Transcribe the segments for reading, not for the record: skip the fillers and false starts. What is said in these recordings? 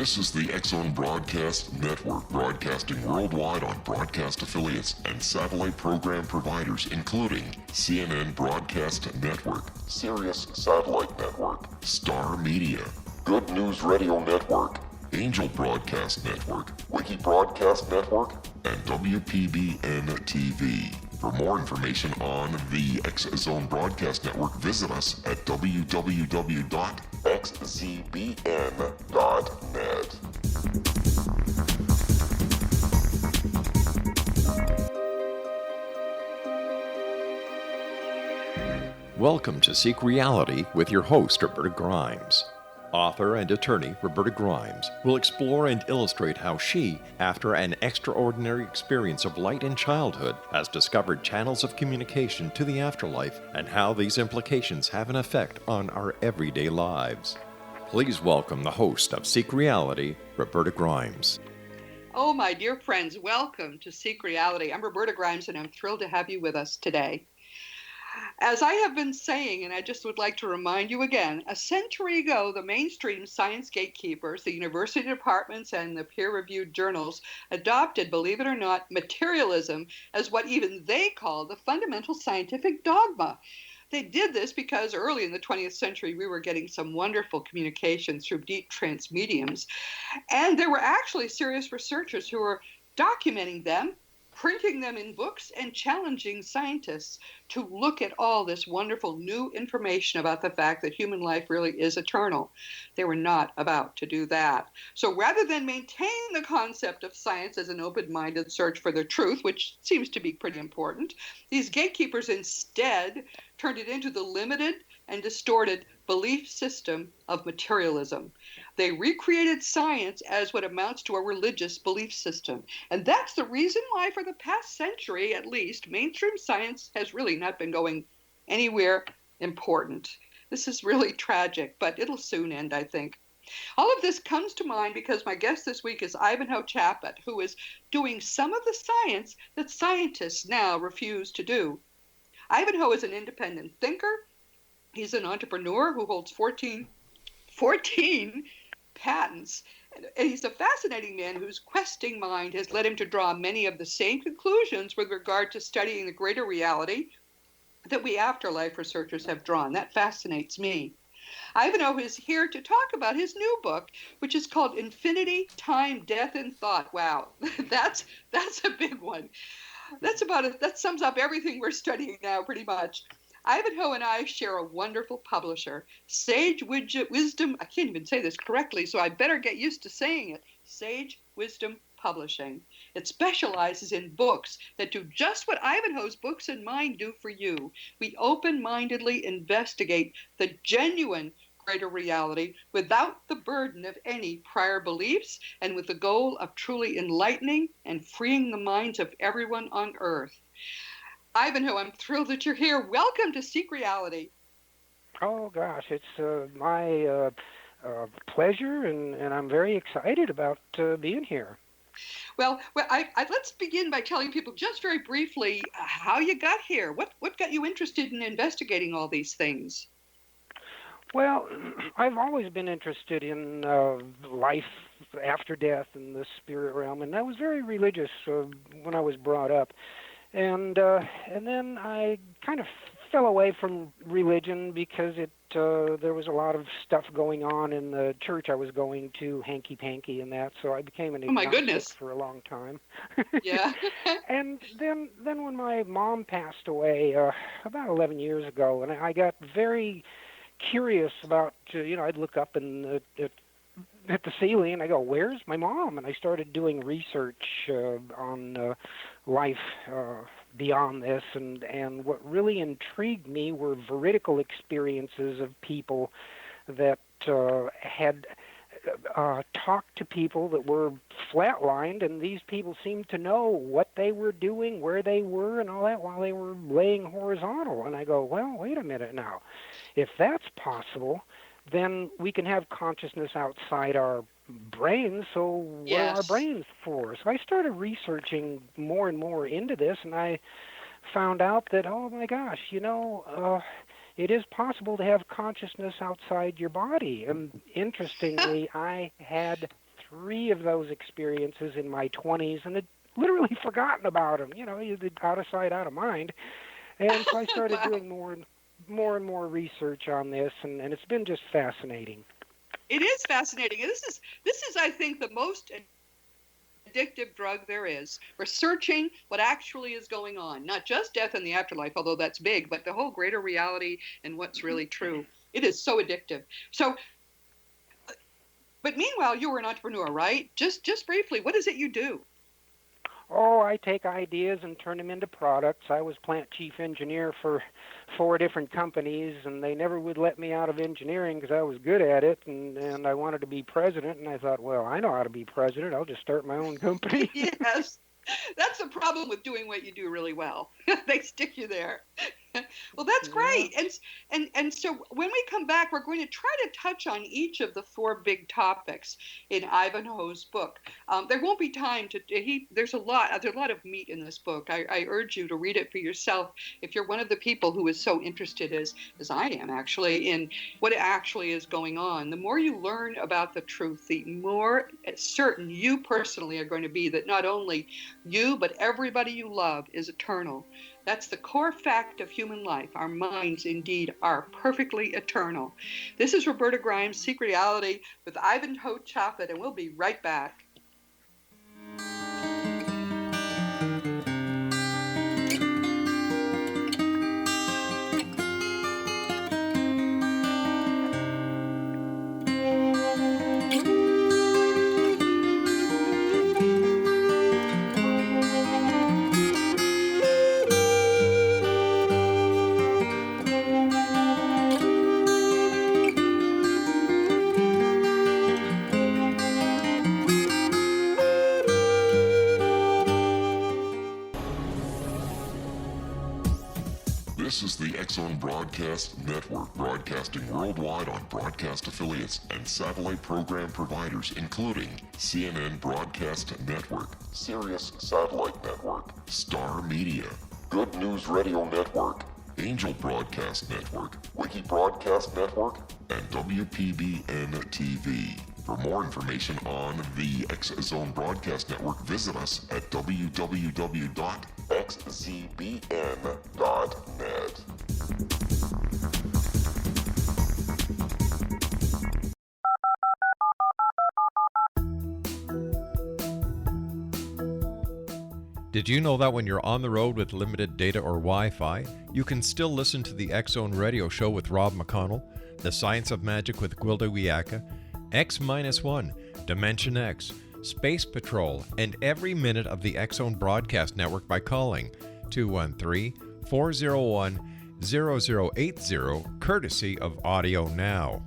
This is the X-Zone Broadcast Network, broadcasting worldwide on broadcast affiliates and satellite program providers, including CNN Broadcast Network, Sirius Satellite Network, Star Media, Good News Radio Network, Angel Broadcast Network, Wiki Broadcast Network, and WPBN TV. For more information on the X-Zone Broadcast Network, visit us at www.xzbn.net. Welcome to Seek Reality with your host, Roberta Grimes. Author and attorney Roberta Grimes will explore and illustrate how she, after an extraordinary experience of light in childhood, has discovered channels of communication to the afterlife and how these implications have an effect on our everyday lives. Please welcome the host of Seek Reality, Roberta Grimes. Oh, my dear friends, welcome to Seek Reality. I'm Roberta Grimes, and I'm thrilled to have you with us today. As I have been saying, and I just would like to remind you again, a century ago, the mainstream science gatekeepers, the university departments, and the peer-reviewed journals adopted, believe it or not, materialism as what even they call the fundamental scientific dogma. They did this because early in the 20th century, we were getting some wonderful communications through deep trance mediums. And there were actually serious researchers who were documenting them, printing them in books, and challenging scientists to look at all this wonderful new information about the fact that human life really is eternal. They were not about to do that. So rather than maintain the concept of science as an open-minded search for the truth, which seems to be pretty important, these gatekeepers instead turned it into the limited and distorted belief system of materialism. They recreated science as what amounts to a religious belief system. And that's the reason why, for the past century at least, mainstream science has really not been going anywhere important. This is really tragic, but it'll soon end, I think. All of this comes to mind because my guest this week is Ivanhoe Chaput, who is doing some of the science that scientists now refuse to do. Ivanhoe is an independent thinker. He's an entrepreneur who holds 14 patents. And he's a fascinating man whose questing mind has led him to draw many of the same conclusions with regard to studying the greater reality that we afterlife researchers have drawn. That fascinates me. Ivanhoe is here to talk about his new book, which is called Infinity, Time, Death, and Thought. Wow, that's a big one. That sums up everything we're studying now, pretty much. Ivanhoe and I share a wonderful publisher, Sage Wisdom. I can't even say this correctly, so I better get used to saying it. Sage Wisdom Publishing. It specializes in books that do just what Ivanhoe's books and mine do for you. We open-mindedly investigate the genuine greater reality without the burden of any prior beliefs and with the goal of truly enlightening and freeing the minds of everyone on earth. Ivanhoe, I'm thrilled that you're here. Welcome to Seek Reality. Oh, gosh, it's my pleasure, and I'm very excited about being here. Well, let's begin by telling people just very briefly how you got here. What got you interested in investigating all these things? Well, I've always been interested in life after death and the spirit realm, and I was very religious when I was brought up. And then I kind of fell away from religion because there was a lot of stuff going on in the church I was going to, hanky-panky and that, so I became an agnostic for a long time. Yeah. And then when my mom passed away about 11 years ago, and I got very curious about, I'd look up at the ceiling, and I go, where's my mom? And I started doing research on life beyond this, and what really intrigued me were veridical experiences of people that had talked to people that were flatlined, and these people seemed to know what they were doing, where they were, and all that while they were laying horizontal. And I go, well, wait a minute now. If that's possible, then we can have consciousness outside our brains, so what are our brains for? So I started researching more and more into this, and I found out that, oh my gosh, it is possible to have consciousness outside your body. And interestingly, I had 3 of those experiences in my 20s and had literally forgotten about them. Out of sight, out of mind. And so I started Wow. doing more and more research on this, and it's been just fascinating. It is fascinating. And this is, I think, the most addictive drug there is. Researching what actually is going on, not just death and the afterlife, although that's big, but the whole greater reality and what's really true. It is so addictive. So, but meanwhile, you were an entrepreneur, right? Just briefly, what is it you do? Oh, I take ideas and turn them into products. I was plant chief engineer for 4 different companies, and they never would let me out of engineering because I was good at it, and I wanted to be president, and I thought, well, I know how to be president. I'll just start my own company. Yes, that's the problem with doing what you do really well. They stick you there. Well, that's great. And so when we come back, we're going to try to touch on each of the 4 big topics in Ivanhoe's book. There won't be time to. There's a lot of meat in this book. I urge you to read it for yourself if you're one of the people who is so interested as I am actually in what actually is going on. The more you learn about the truth, the more certain you personally are going to be that not only you but everybody you love is eternal. That's the core fact of human life. Our minds, indeed, are perfectly eternal. This is Roberta Grimes, Seek Reality, with Ivanhoe Chaput, and we'll be right back. This is the X-Zone Broadcast Network, broadcasting worldwide on broadcast affiliates and satellite program providers, including CNN Broadcast Network, Sirius Satellite Network, Star Media, Good News Radio Network, Angel Broadcast Network, Wiki Broadcast Network, and WPBN TV. For more information on the X-Zone Broadcast Network, visit us at www.xzbn.net. Did you know that when you're on the road with limited data or Wi-Fi, you can still listen to the X-Zone Radio Show with Rob McConnell, The Science of Magic with Gwilda Wiyaka, X-1, Dimension X, Space Patrol, and every minute of the X-Zone Broadcast Network by calling 213-401-0080, courtesy of Audio Now.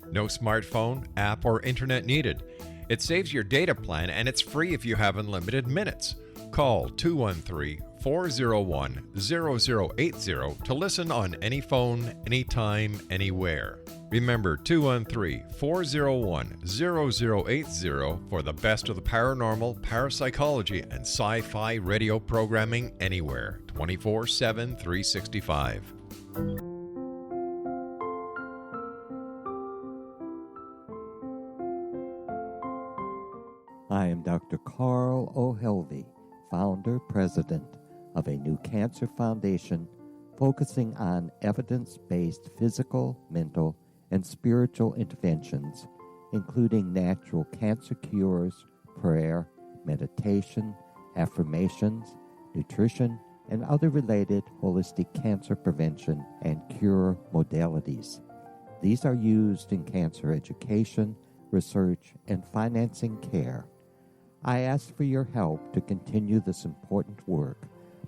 No smartphone, app, or internet needed. It saves your data plan, and it's free if you have unlimited minutes. Call 213-401-0080 to listen on any phone, anytime, anywhere. Remember 213-401-0080 for the best of the paranormal, parapsychology, and sci-fi radio programming anywhere, 24/7, 365. I am Dr. Carl O'Helvey, founder, president of a new cancer foundation focusing on evidence-based physical, mental, and spiritual interventions, including natural cancer cures, prayer, meditation, affirmations, nutrition, and other related holistic cancer prevention and cure modalities. These are used in cancer education, research, and financing care. I ask for your help to continue this important work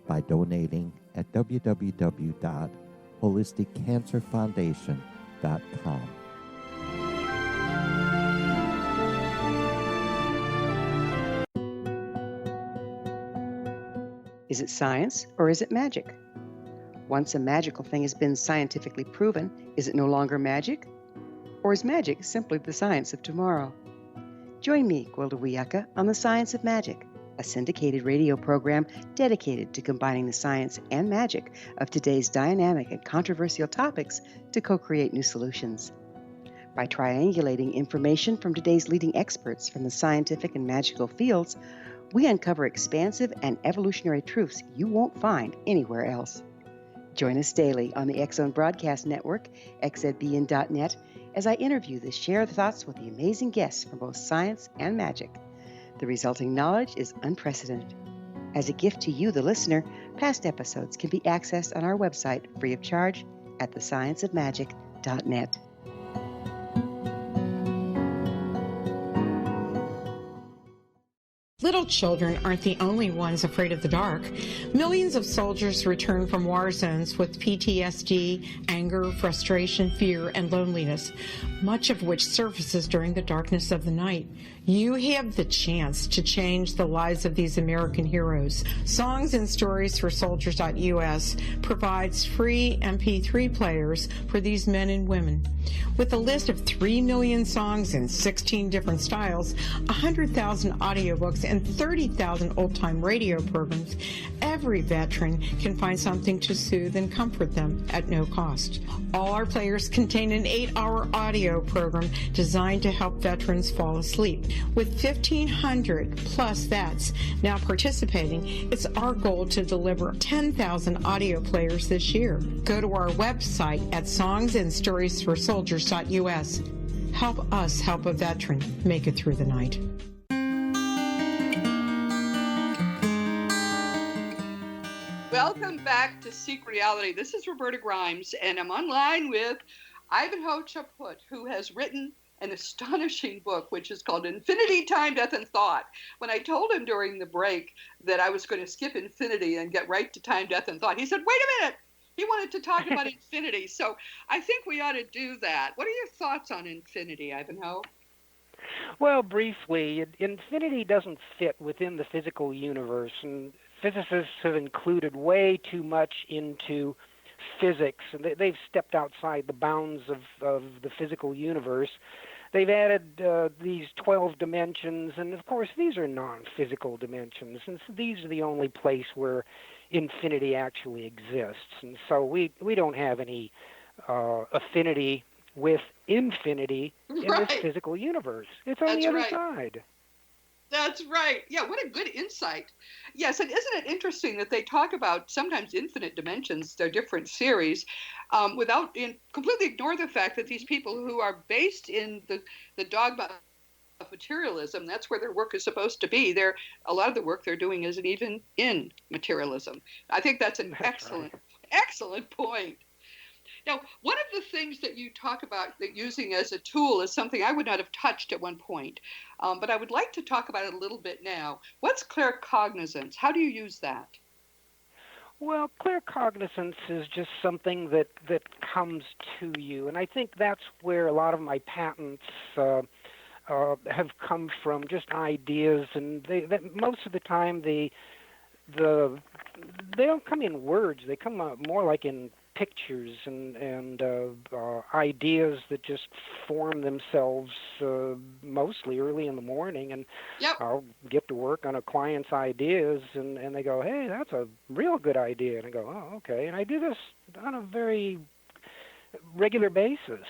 by donating at www.holisticcancerfoundation.com. Is it science or is it magic? Once a magical thing has been scientifically proven, is it no longer magic? Or is magic simply the science of tomorrow? Join me, Gwilda Wiyaka, on The Science of Magic, a syndicated radio program dedicated to combining the science and magic of today's dynamic and controversial topics to co-create new solutions. By triangulating information from today's leading experts from the scientific and magical fields, we uncover expansive and evolutionary truths you won't find anywhere else. Join us daily on the X-Zone Broadcast Network, xzbn.net, as I interview the share thoughts with the amazing guests from both science and magic. The resulting knowledge is unprecedented. As a gift to you, the listener, past episodes can be accessed on our website free of charge at thescienceofmagic.net. Little children aren't the only ones afraid of the dark. Millions of soldiers return from war zones with PTSD, anger, frustration, fear, and loneliness, much of which surfaces during the darkness of the night. You have the chance to change the lives of these American heroes. Songs and Stories for Soldiers.us provides free MP3 players for these men and women. With a list of 3 million songs in 16 different styles, 100,000 audiobooks, and 30,000 old-time radio programs, every veteran can find something to soothe and comfort them at no cost. All our players contain an 8-hour audio program designed to help veterans fall asleep. With 1,500 plus vets now participating, it's our goal to deliver 10,000 audio players this year. Go to our website at songsandstoriesforsoldiers.us. Help us help a veteran make it through the night. Welcome back to Seek Reality. This is Roberta Grimes, and I'm online with Ivanhoe Chaput, who has written an astonishing book, which is called Infinity, Time, Death, and Thought. When I told him during the break that I was going to skip infinity and get right to time, death, and thought, he said, wait a minute. He wanted to talk about infinity. So I think we ought to do that. What are your thoughts on infinity, Ivanhoe? Well, briefly, infinity doesn't fit within the physical universe, and physicists have included way too much into physics, and they've stepped outside the bounds of the physical universe. They've added these 12 dimensions, and of course these are non-physical dimensions, and so these are the only place where infinity actually exists. And so we don't have any affinity with infinity in Right. this physical universe. It's on the other side. That's right. Yeah, what a good insight. Yes, and isn't it interesting that they talk about sometimes infinite dimensions, they're different series, without completely ignore the fact that these people who are based in the dogma of materialism, that's where their work is supposed to be. A lot of the work they're doing isn't even in materialism. I think that's an excellent point. Now, one of the things that you talk about that using as a tool is something I would not have touched at one point, but I would like to talk about it a little bit now. What's claircognizance? How do you use that? Well, claircognizance is just something that comes to you, and I think that's where a lot of my patents have come from, just ideas, and most of the time they don't come in words. They come out more like in pictures and ideas that just form themselves mostly early in the morning, and Yep. I'll get to work on a client's ideas, and they go, hey, that's a real good idea, and I go, oh, okay, and I do this on a very regular basis.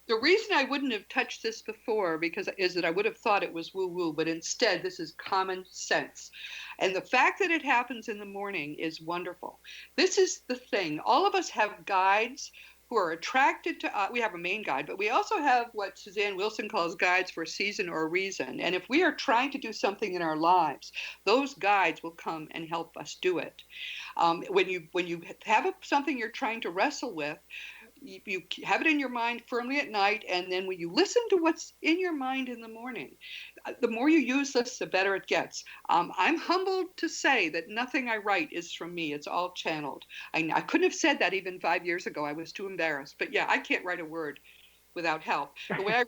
The reason I wouldn't have touched this before is that I would have thought it was woo-woo, but instead this is common sense. And the fact that it happens in the morning is wonderful. This is the thing. All of us have guides who are attracted to, we have a main guide, but we also have what Suzanne Wilson calls guides for a season or a reason. And if we are trying to do something in our lives, those guides will come and help us do it. When you have something you're trying to wrestle with, you have it in your mind firmly at night, and then when you listen to what's in your mind in the morning, the more you use this, the better it gets. I'm humbled to say that nothing I write is from me. It's all channeled. I couldn't have said that even 5 years ago. I was too embarrassed. But yeah, I can't write a word without help. The way I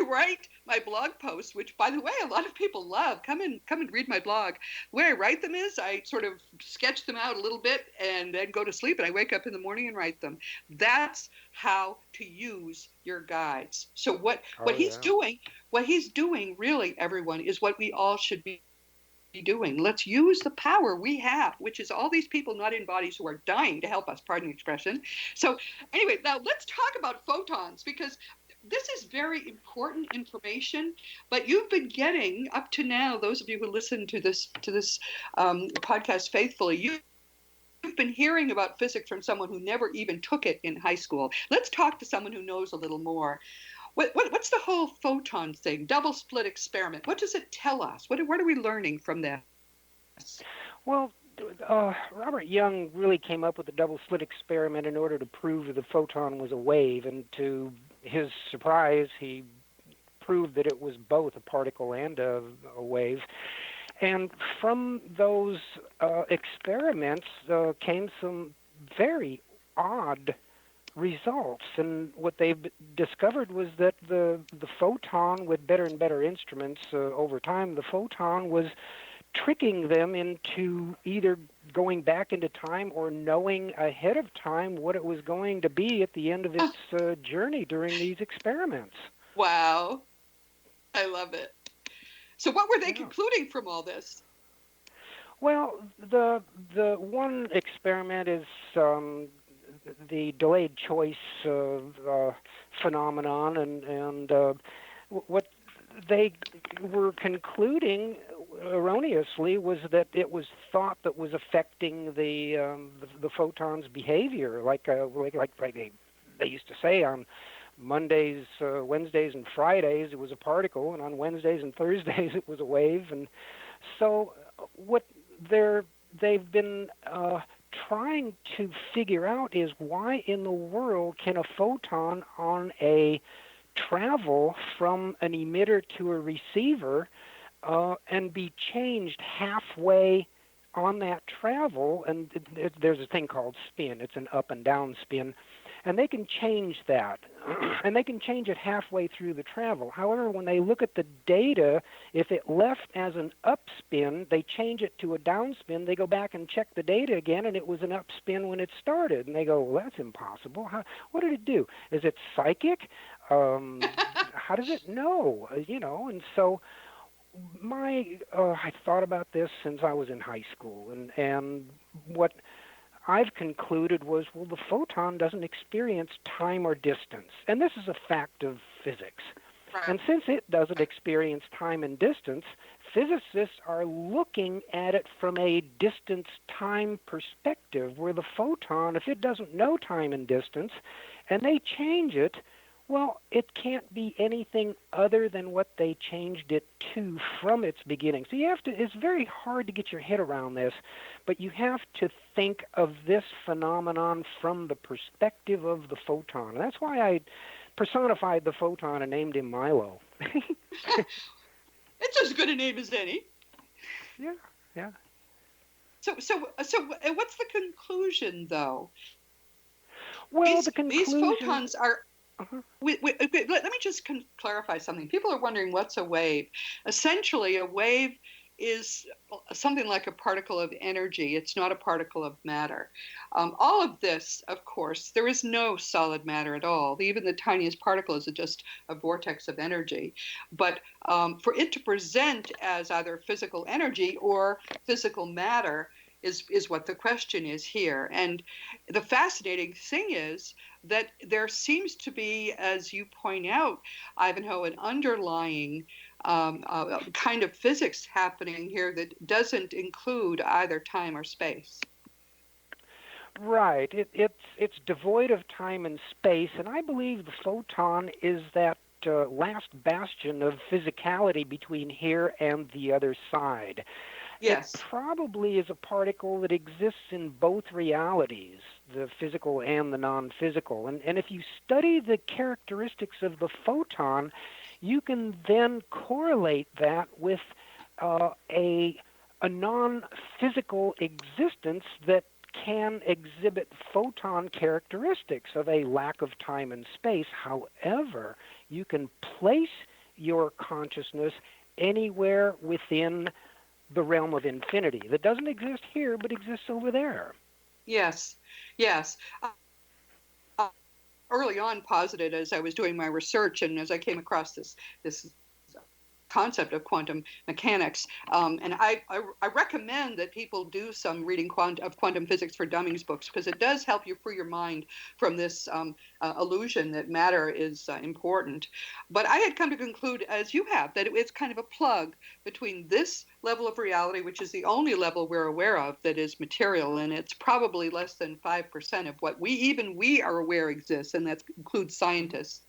write my blog posts, which by the way a lot of people love, come and read my blog. The way I write them is I sort of sketch them out a little bit and then go to sleep, and I wake up in the morning and write them. That's how to use your guides. So what he's doing really, everyone, is what we all should be doing. Let's use the power we have, which is all these people not in bodies who are dying to help us, pardon the expression. So anyway, now let's talk about photons, because this is very important information, but you've been getting up to now, those of you who listen to this podcast faithfully, you've been hearing about physics from someone who never even took it in high school. Let's talk to someone who knows a little more. What's the whole photon thing, double slit experiment? What does it tell us? What are we learning from this? Well, Robert Young really came up with the double slit experiment in order to prove the photon was a wave, and to his surprise, he proved that it was both a particle and a wave. And from those experiments came some very odd results. And what they've discovered was that the photon, with better and better instruments over time, the photon was tricking them into either going back into time or knowing ahead of time what it was going to be at the end of its journey during these experiments. Wow. I love it. So what were they concluding from all this? Well, the one experiment is the delayed choice phenomenon, and what they were concluding erroneously was that it was thought that was affecting the photon's behavior, like they used to say on Mondays, Wednesdays, and Fridays it was a particle, and on Wednesdays and Thursdays it was a wave. And so what they've been trying to figure out is why in the world can a photon on a travel from an emitter to a receiver and be changed halfway on that travel. And there's a thing called spin. It's an up and down spin. And they can change that, and they can change it halfway through the travel. However, when they look at the data, if it left as an up spin, they change it to a down spin. They go back and check the data again, and it was an up spin when it started. And they go, well, that's impossible. What did it do? Is it psychic? How does it know? And so I thought about this since I was in high school, and what I've concluded was, well, the photon doesn't experience time or distance. And this is a fact of physics. Right. And since it doesn't experience time and distance, physicists are looking at it from a distance-time perspective, where the photon, if it doesn't know time and distance, and they change it, well, it can't be anything other than what they changed it to from its beginning. So it's very hard to get your head around this, but you have to think of this phenomenon from the perspective of the photon. And that's why I personified the photon and named him Milo. It's as good a name as any. Yeah. So what's the conclusion, though? Well, these photons are... Uh-huh. Let me just clarify something. People are wondering, what's a wave? Essentially, a wave is something like a particle of energy. It's not a particle of matter. All of this, of course, there is no solid matter at all. Even the tiniest particle is just a vortex of energy. But for it to present as either physical energy or physical matter is what the question is here. And the fascinating thing is that there seems to be, as you point out, Ivanhoe, an underlying kind of physics happening here that doesn't include either time or space. Right. It's devoid of time and space, and I believe the photon is that last bastion of physicality between here and the other side. Yes. It probably is a particle that exists in both realities, the physical and the non-physical. And if you study the characteristics of the photon, you can then correlate that with a non-physical existence that can exhibit photon characteristics of a lack of time and space. However, you can place your consciousness anywhere within the realm of infinity that doesn't exist here but exists over there. Yes. Early on posited, as I was doing my research and as I came across this concept of quantum mechanics. And I recommend that people do some reading of Quantum Physics for Dummies books, because it does help you free your mind from this illusion that matter is important. But I had come to conclude, as you have, that it's kind of a plug between this level of reality, which is the only level we're aware of that is material, and it's probably less than 5% of what we are aware exists, and that includes scientists.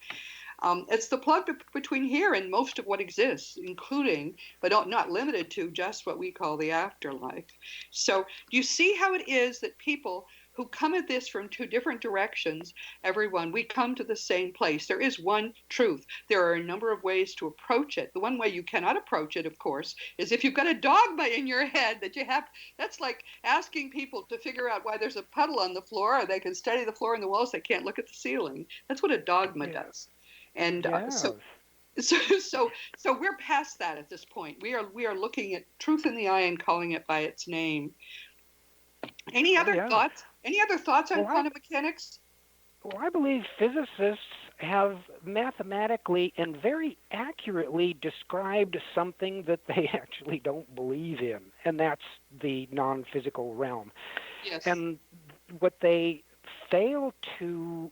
It's the plug between here and most of what exists, including, but not limited to, just what we call the afterlife. So do you see how it is that people who come at this from two different directions, everyone, we come to the same place? There is one truth. There are a number of ways to approach it. The one way you cannot approach it, of course, is if you've got a dogma in your head that you have. That's like asking people to figure out why there's a puddle on the floor, or they can study the floor and the walls, they can't look at the ceiling. That's what a dogma does. And so we're past that at this point. We are looking at truth in the eye and calling it by its name. Any other thoughts? Any other thoughts on quantum mechanics? Well, I believe physicists have mathematically and very accurately described something that they actually don't believe in, and that's the non-physical realm. Yes. And what they fail to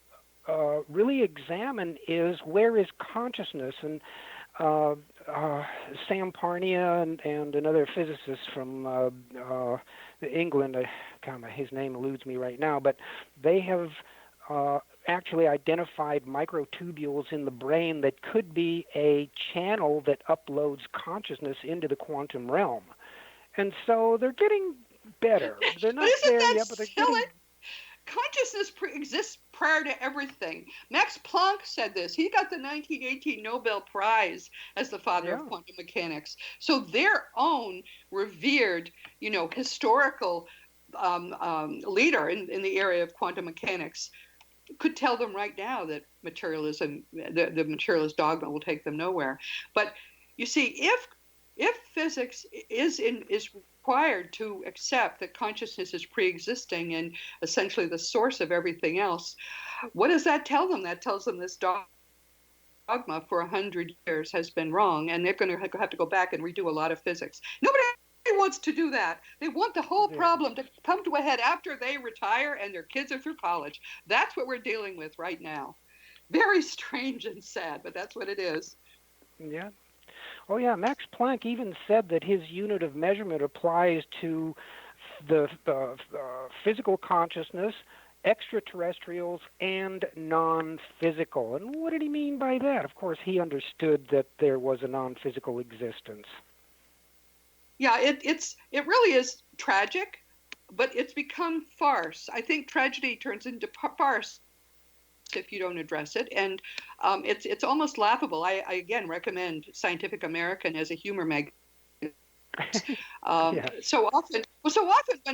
really examine is, where is consciousness? And Sam Parnia and another physicist from England, his name eludes me right now, but they have actually identified microtubules in the brain that could be a channel that uploads consciousness into the quantum realm. And so they're getting better. They're not there yet, but they're getting... Consciousness exists prior to everything. Max Planck said this. He got the 1918 Nobel Prize as the father of quantum mechanics. So their own revered, historical leader in the area of quantum mechanics could tell them right now that materialism, the materialist dogma, will take them nowhere. But you see, if physics is required to accept that consciousness is pre-existing and essentially the source of everything else, what does that tell them? That tells them this dogma for 100 years has been wrong, and they're going to have to go back and redo a lot of physics. Nobody wants to do that. They want the whole problem to come to a head after they retire and their kids are through college. That's what we're dealing with right now. Very strange and sad, but that's what it is. Yeah. Oh, yeah, Max Planck even said that his unit of measurement applies to the physical consciousness, extraterrestrials, and non-physical. And what did he mean by that? Of course, he understood that there was a non-physical existence. Yeah, it really is tragic, but it's become farce. I think tragedy turns into farce if you don't address it, and it's almost laughable. I again recommend Scientific American as a humor magazine. So often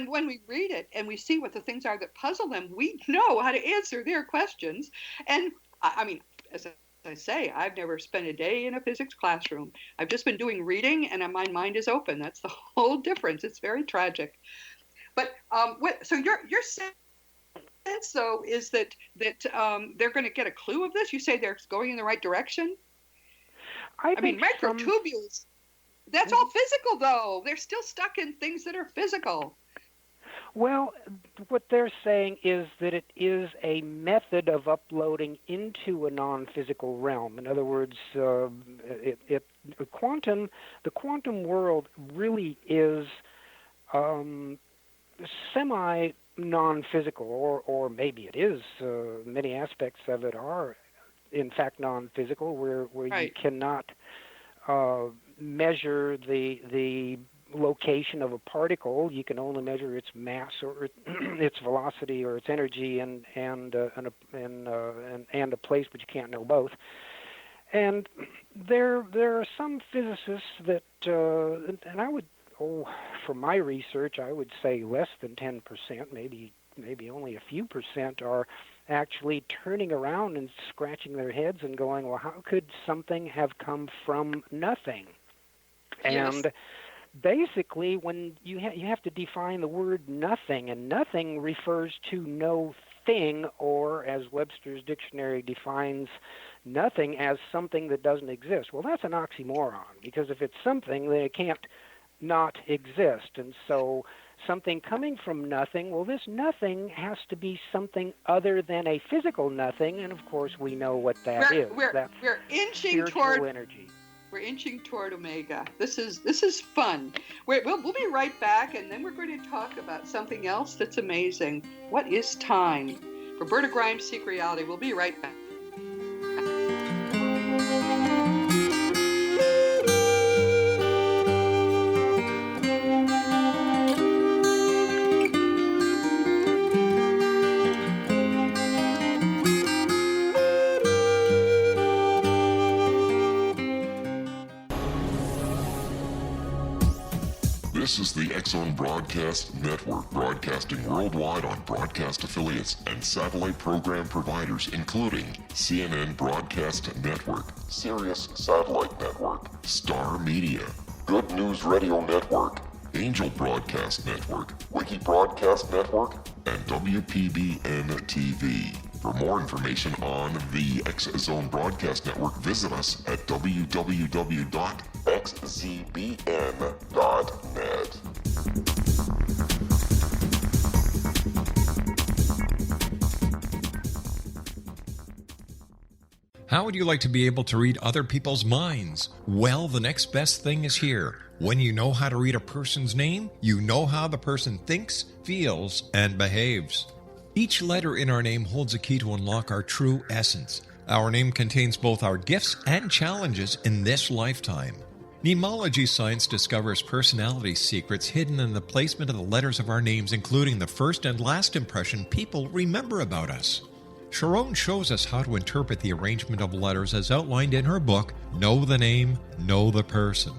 when we read it and we see what the things are that puzzle them, we know how to answer their questions. And I mean, as I say, I've never spent a day in a physics classroom. I've just been doing reading, and my mind is open. That's the whole difference. It's very tragic. But so you're saying, so is that they're going to get a clue of this? You say they're going in the right direction? I mean, microtubules, that's all physical, though. They're still stuck in things that are physical. Well, what they're saying is that it is a method of uploading into a non-physical realm. In other words, the quantum world really is semi non-physical, or maybe it is. Many aspects of it are, in fact, non-physical, where you cannot measure the location of a particle. You can only measure its mass or its velocity or its energy and a place, but you can't know both. And there are some physicists that, and I would. From my research, I would say less than 10%, maybe only a few percent, are actually turning around and scratching their heads and going, well, how could something have come from nothing? Yes. And basically, when you have to define the word nothing, and nothing refers to no thing, or as Webster's dictionary defines nothing, as something that doesn't exist. Well, that's an oxymoron, because if it's something, then it can't not exist. And so something coming from nothing, well, this nothing has to be something other than a physical nothing, and of course we know what that is. That's we're inching spiritual toward energy. We're inching toward Omega. This is fun. We'll be right back, and then we're going to talk about something else that's amazing. What is time? Roberta Grimes, Seek Reality. We'll be right back. This is the X-Zone Broadcast Network, broadcasting worldwide on broadcast affiliates and satellite program providers, including CNN Broadcast Network, Sirius Satellite Network, Star Media, Good News Radio Network, Angel Broadcast Network, Wiki Broadcast Network, and WPBN TV. For more information on the X-Zone Broadcast Network, visit us at www.xzbn.net. How would you like to be able to read other people's minds? Well, the next best thing is here. When you know how to read a person's name, you know how the person thinks, feels, and behaves. Each letter in our name holds a key to unlock our true essence. Our name contains both our gifts and challenges in this lifetime. Mnemology science discovers personality secrets hidden in the placement of the letters of our names, including the first and last impression people remember about us. Sharon shows us how to interpret the arrangement of letters as outlined in her book, Know the Name, Know the Person.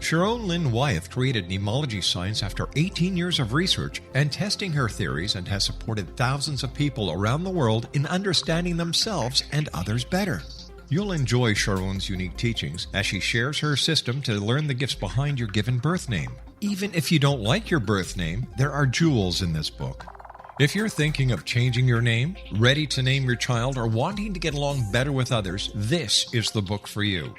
Sharon Lynn Wyeth created mnemology science after 18 years of research and testing her theories, and has supported thousands of people around the world in understanding themselves and others better. You'll enjoy Sharon's unique teachings as she shares her system to learn the gifts behind your given birth name. Even if you don't like your birth name, there are jewels in this book. If you're thinking of changing your name, ready to name your child, or wanting to get along better with others, this is the book for you.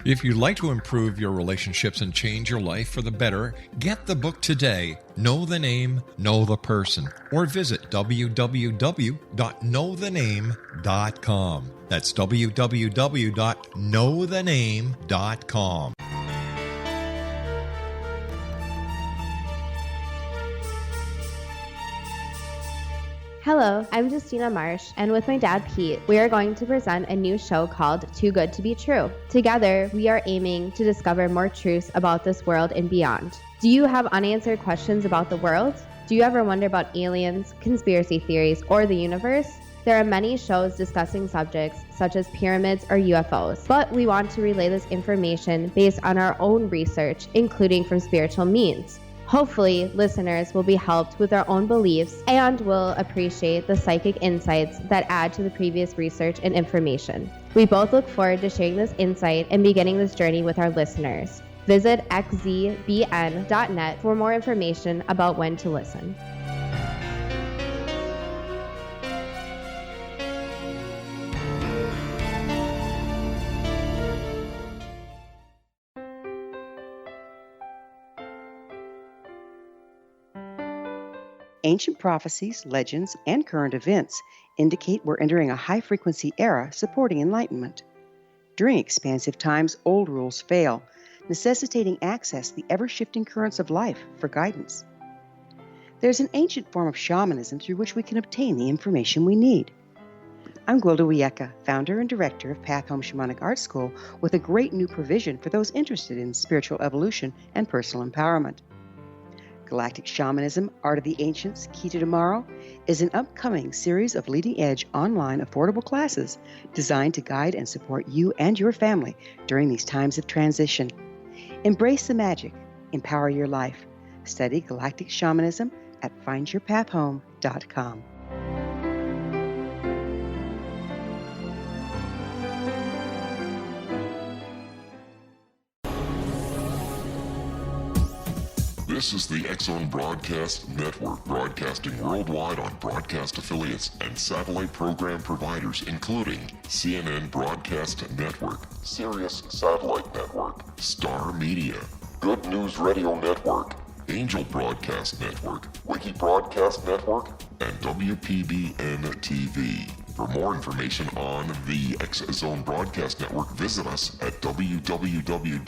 If you'd like to improve your relationships and change your life for the better, get the book today, Know the Name, Know the Person, or visit www.knowthename.com. That's www.knowthename.com. Hello, I'm Justina Marsh, and with my dad Pete, we are going to present a new show called Too Good to Be True. Together, we are aiming to discover more truths about this world and beyond. Do you have unanswered questions about the world? Do you ever wonder about aliens, conspiracy theories, or the universe? There are many shows discussing subjects such as pyramids or UFOs, but we want to relay this information based on our own research, including from spiritual means. Hopefully, listeners will be helped with their own beliefs and will appreciate the psychic insights that add to the previous research and information. We both look forward to sharing this insight and beginning this journey with our listeners. Visit xzbn.net for more information about when to listen. Ancient prophecies, legends, and current events indicate we're entering a high-frequency era supporting enlightenment. During expansive times, old rules fail, necessitating access to the ever-shifting currents of life for guidance. There's an ancient form of shamanism through which we can obtain the information we need. I'm Gwilda Wieka, founder and director of Path Home Shamanic Art School, with a great new provision for those interested in spiritual evolution and personal empowerment. Galactic Shamanism, Art of the Ancients, Key to Tomorrow, is an upcoming series of leading-edge online affordable classes designed to guide and support you and your family during these times of transition. Embrace the magic. Empower your life. Study Galactic Shamanism at findyourpathhome.com. This is the X-Zone Broadcast Network, broadcasting worldwide on broadcast affiliates and satellite program providers, including CNN Broadcast Network, Sirius Satellite Network, Star Media, Good News Radio Network, Angel Broadcast Network, Wiki Broadcast Network, and WPBN TV. For more information on the X-Zone Broadcast Network, visit us at www.xzbn.net.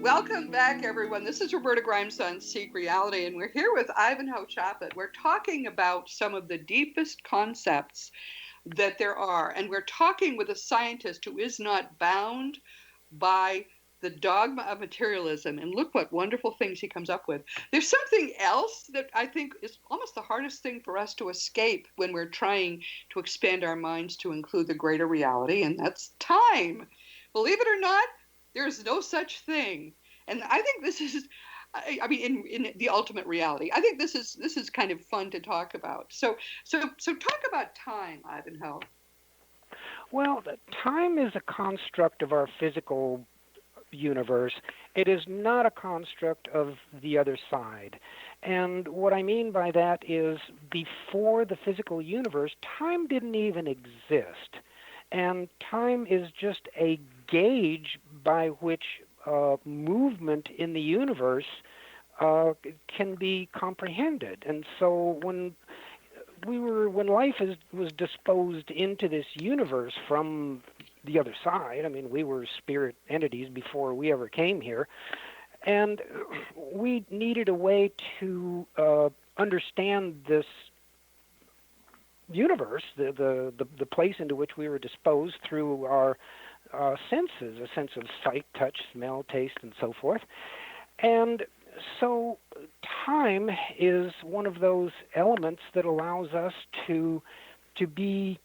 Welcome back, everyone. This is Roberta Grimes on Seek Reality, and we're here with Ivanhoe Chaput. We're talking about some of the deepest concepts that there are, and we're talking with a scientist who is not bound by the dogma of materialism, and look what wonderful things he comes up with. There's something else that I think is almost the hardest thing for us to escape when we're trying to expand our minds to include the greater reality, and that's time. Believe it or not, there's no such thing. And I think this is, I mean, in the ultimate reality, I think this is kind of fun to talk about. So talk about time, Ivanhoe. Well, time is a construct of our physical universe. It is not a construct of the other side. And what I mean by that is before the physical universe, time didn't even exist. And time is just a gauge by which movement in the universe can be comprehended. And so when life was disposed into this universe from the other side, I mean, we were spirit entities before we ever came here, and we needed a way to understand this universe, the place into which we were disposed through our senses, a sense of sight, touch, smell, taste, and so forth. And so time is one of those elements that allows us to be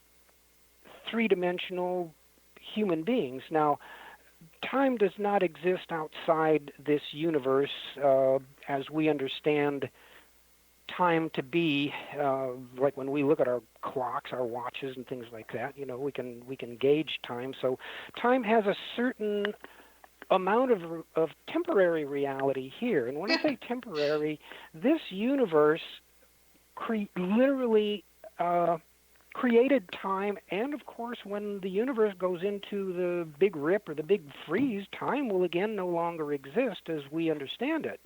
three-dimensional human beings. Now, time does not exist outside this universe as we understand time to be, like when we look at our clocks, our watches, and things like that. You know, we can gauge time. So time has a certain amount of temporary reality here. And when I say temporary, this universe literally created time. And of course, when the universe goes into the big rip or the big freeze, time will again no longer exist as we understand it.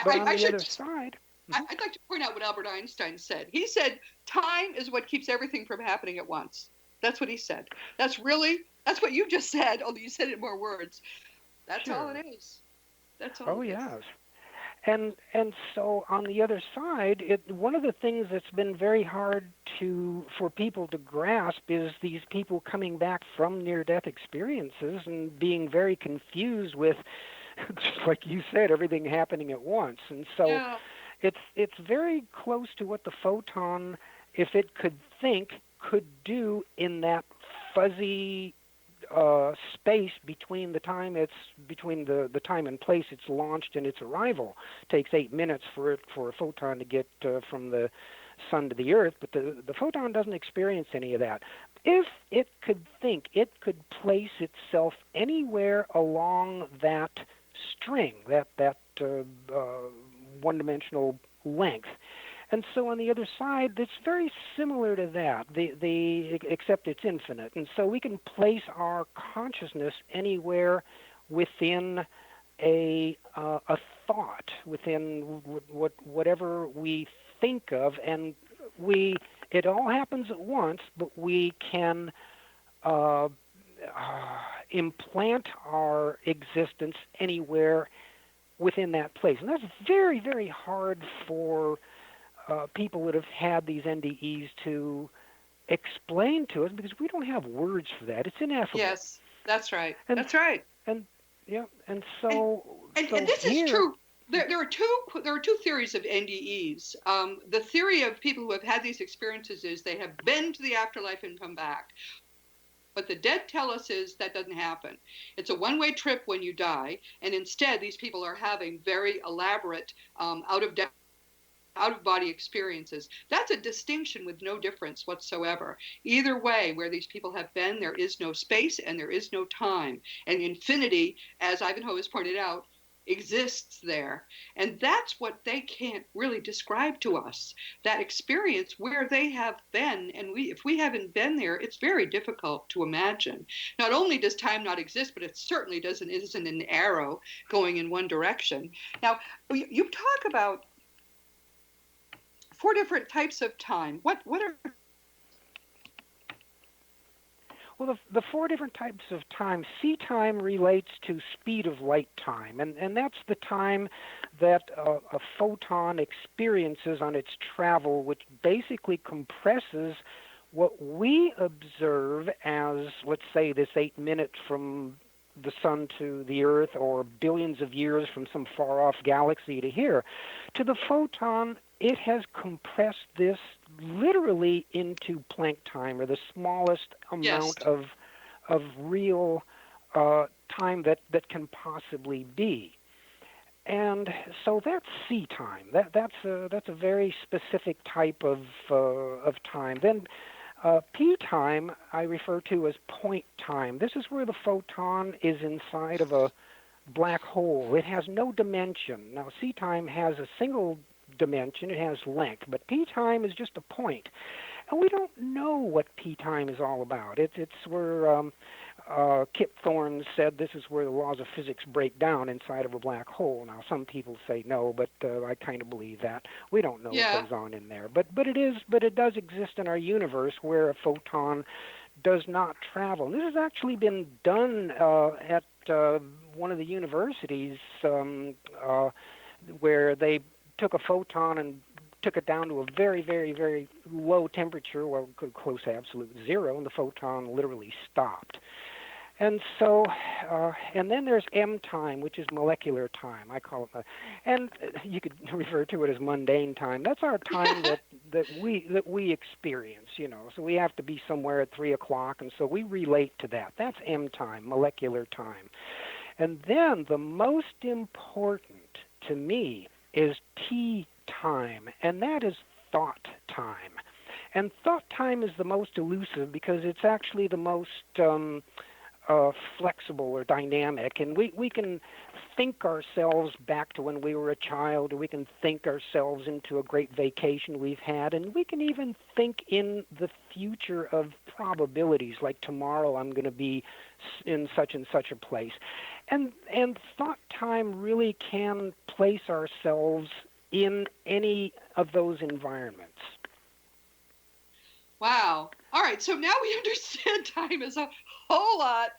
But on the other side, I'd like to point out what Albert Einstein said. He said, time is what keeps everything from happening at once. That's what he said. That's what you just said, although you said it in more words. That's all it is. That's all it is. Yes. And so on the other side, one of the things that's been very hard for people to grasp is these people coming back from near-death experiences and being very confused with, just like you said, everything happening at once. And so it's very close to what the photon, if it could think, could do in that fuzzy space between the time the time and place it's launched and its arrival. It takes 8 minutes for a photon to get from the sun to the earth, but the photon doesn't experience any of that. If it could think, it could place itself anywhere along that string, that one-dimensional length. And so on the other side, it's very similar to that, except it's infinite. And so we can place our consciousness anywhere within a thought, within whatever we think of, and it all happens at once, but we can implant our existence anywhere within that place. And that's very, very hard for people that have had these NDEs to explain to us, because we don't have words for that. It's ineffable. Yes, that's right. That's right. And so this here, is true. There are two theories of NDEs. The theory of people who have had these experiences is they have been to the afterlife and come back. What the dead tell us is that doesn't happen. It's a one-way trip when you die, and instead these people are having very elaborate out-of-body experiences. That's a distinction with no difference whatsoever. Either way, where these people have been, there is no space and there is no time. And infinity, as Ivanhoe has pointed out, exists there. And that's what they can't really describe to us, that experience where they have been. And if we haven't been there, it's very difficult to imagine. Not only does time not exist, but it certainly isn't an arrow going in one direction. Now, you talk about 4 different types of time. What are... Well, the 4 different types of time. C time relates to speed of light time, and that's the time that a photon experiences on its travel, which basically compresses what we observe as, let's say, this 8 minutes from the sun to the earth, or billions of years from some far-off galaxy to here. To the photon, it has compressed this literally into Planck time, or the smallest amount of real time that can possibly be. And so that's C time. That's a very specific type of time. Then P time I refer to as point time. This is where the photon is inside of a black hole. It has no dimension. Now, C time has a single dimension. It has length. But P time is just a point. And we don't know what P time is all about. It's where Kip Thorne said this is where the laws of physics break down inside of a black hole. Now, some people say no, but I kind of believe that. We don't know what goes on in there. But it does exist in our universe where a photon does not travel. And this has actually been done at one of the universities where they took a photon and took it down to a very, very, very low temperature, well, close to absolute zero, and the photon literally stopped. And so, and then there's M time, which is molecular time. I call it, and you could refer to it as mundane time. That's our time that we experience, you know. So we have to be somewhere at 3 o'clock, and so we relate to that. That's M time, molecular time. And then the most important to me is T time, and that is thought time. And thought time is the most elusive because it's actually the most flexible or dynamic, and we can think ourselves back to when we were a child, or we can think ourselves into a great vacation we've had, and we can even think in the future of probabilities, like tomorrow I'm going to be in such and such a place. And thought time really can place ourselves in any of those environments. Wow. All right. So now we understand time is a whole lot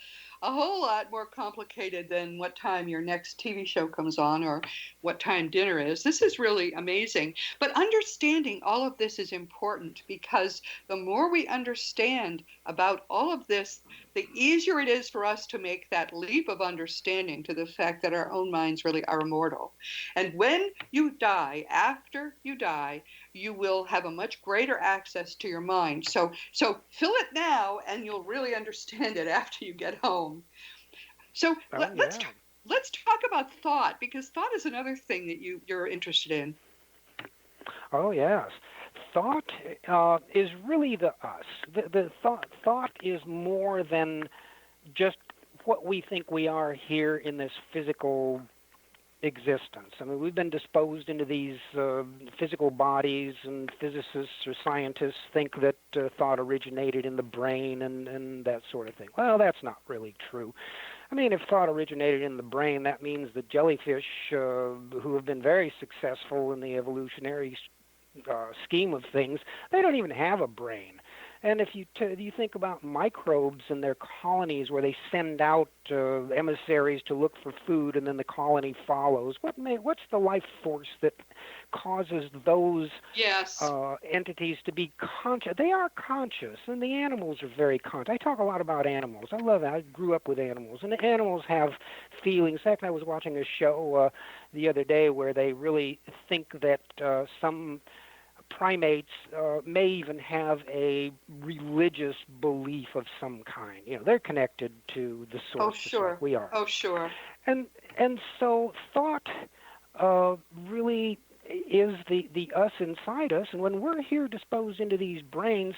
more complicated than what time your next TV show comes on or what time dinner is. This is really amazing. But understanding all of this is important, because the more we understand about all of this, the easier it is for us to make that leap of understanding to the fact that our own minds really are immortal. And when you die, after you die, you will have a much greater access to your mind. So fill it now, and you'll really understand it after you get home. So let's talk about thought, because thought is another thing that you're interested in. Oh, yes. Thought is really the us. The thought is more than just what we think we are here in this physical existence. I mean, we've been disposed into these physical bodies, and physicists or scientists think that thought originated in the brain and that sort of thing. Well, that's not really true. I mean, if thought originated in the brain, that means that jellyfish, who have been very successful in the evolutionary scheme of things, they don't even have a brain. And if you think about microbes and their colonies, where they send out emissaries to look for food, and then the colony follows, what's the life force that causes those entities to be conscious? They are conscious, and the animals are very conscious. I talk a lot about animals. I love it. I grew up with animals, and the animals have feelings. In fact, I was watching a show the other day where they really think that some primates may even have a religious belief of some kind. They're connected to the Oh, source, just sure. like we are. Oh, sure. And so thought really is the us inside us, and when we're here disposed into these brains,